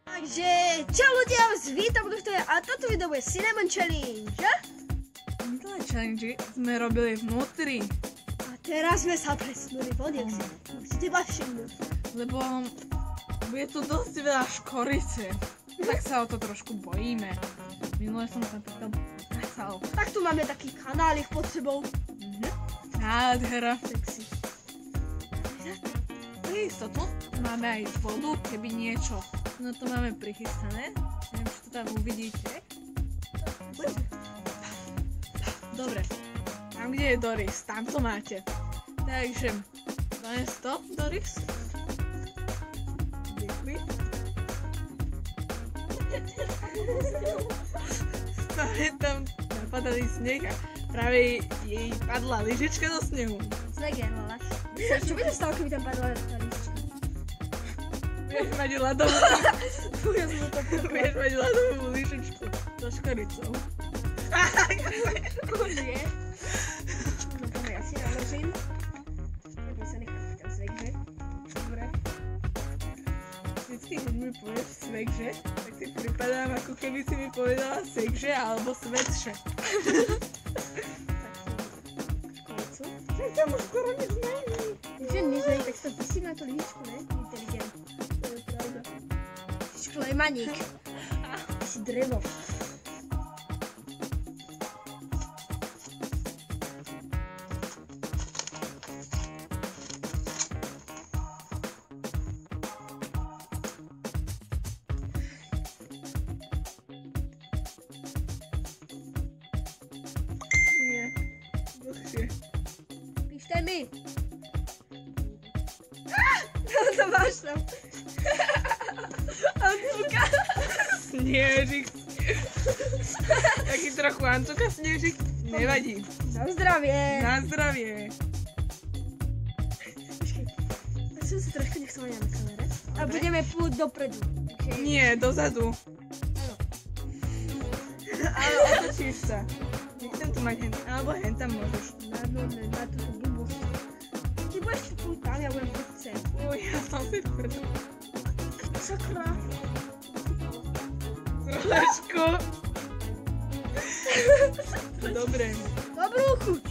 Takže čau ľudia, vítam a toto video bude Cinnamon Challenge. Minulé challenge sme robili vnútri. A teraz sme sa presunuli von, jak si musíte ma všimnúť. Lebo bude tu dosť veľa škorice. Tak sa o to trošku bojíme. Minulé som sa pritom nasal. Tak tu máme taký kanálik pod sebou. Nádhera. Sexy. Pre istotu máme aj vodu, keby niečo. No to máme prichystané. Neviem, či to tam uvidíte. Dobre. Tam, kde je Doris, tam to máte. Takže, dones to, Doris. Děkuji. Máme tam napadali sneh a práve jej padla lyžička do snehu. Sneh je, ale. Čo by sa stalo, keby tam padla tá lyžička? Budeš mať ľadovú Budeš mať ľadovú lyžičku so škoricou. Nie. No to ja si naložím. Neboj sa nechať tam svekže. Dobre. Vždycky, keď mi povieš svekže, tak si pripadám, ako keby si mi povedala sekže alebo svetše. Školicu. Tak tam už skoro nič není. Že nič není, tak si to pustím na tú lyžičku, ne? Inteligent. To je pravda. Šklemaník. Ty si drevo. Nie, dlhšie. Píšte mi. To máš tam. Ancuka. Snežik. Taký trochu Ancuka snežik. Nevadí. Na zdravie. Na zdravie. Počkej, ja som si trošku nechcela na kamere. A budeme púť dopredu. Okay. Nie, dozadu. Áno. Ale otočíš sa. Nechcem tu mať hen, alebo hen tam môžeš. Na túto blbosť. Ty budeš púť tam, ja budem púť sem. Uj, ja som si povedal. Sakra. Trošku. Dobre. Dobrú chuť.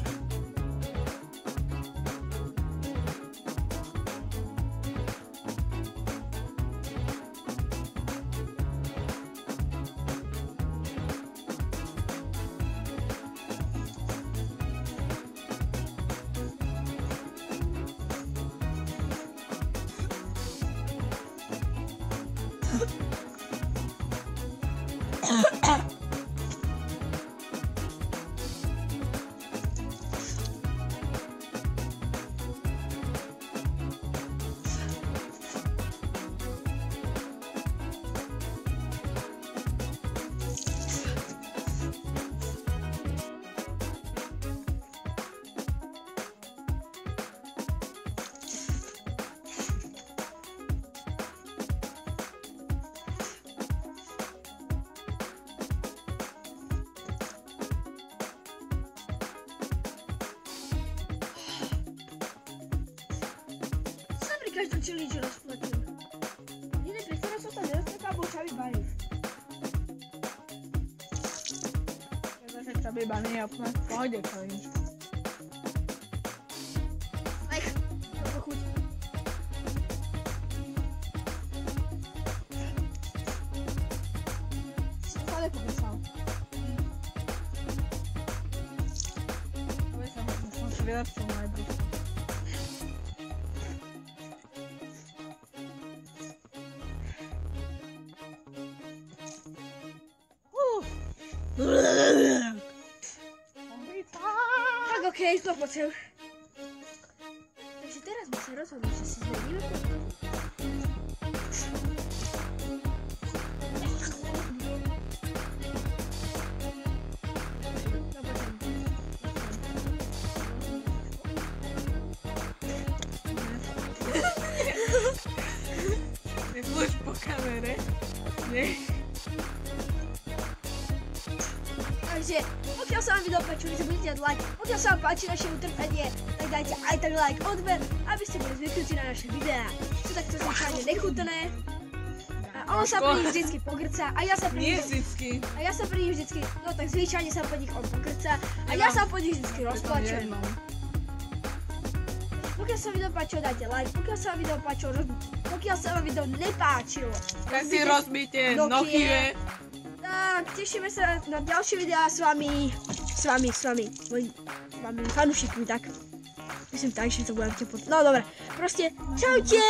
Každú challenge rozpletím. Jediné, pre ktoré som tam nerozpletala, bol Chubby Bunny. Pretože Chubby Bunny je úplne v pohode challenge. Like, dobrú chuť. Si to stále popísal. Som si vylepšil moje brúško. Tak okej, to pocel. Takže teraz my sa rozhodnú, že si zmeníme toto. Neslúž po kamere. Nie. Takže pokiaľ sa vám video páčilo, nezabudnite dať like. Pokiaľ sa vám páči naše utrpenie, tak dajte aj tak like, odber, aby ste boli zvyknutí na naše videá. Sú takto zvyčajne nechutné a A on sa pri nich vždycky pogrca a ja sa pri Nie nich... vždycky. A ja sa pri nich vždycky... No tak zvyčajne sa po nich on pogrca a ja sa po nich vždycky rozplačem. Pokiaľ sa video páčilo, dajte like. Pokiaľ sa video páčilo, pokiaľ sa vám video nepáčilo, Tak si rozbite Nokie. Tak, tešíme sa na ďalšie videá s vami, mojimi fanúšikmi, tak. Myslím tak, že to budete no dobre, proste, čaute!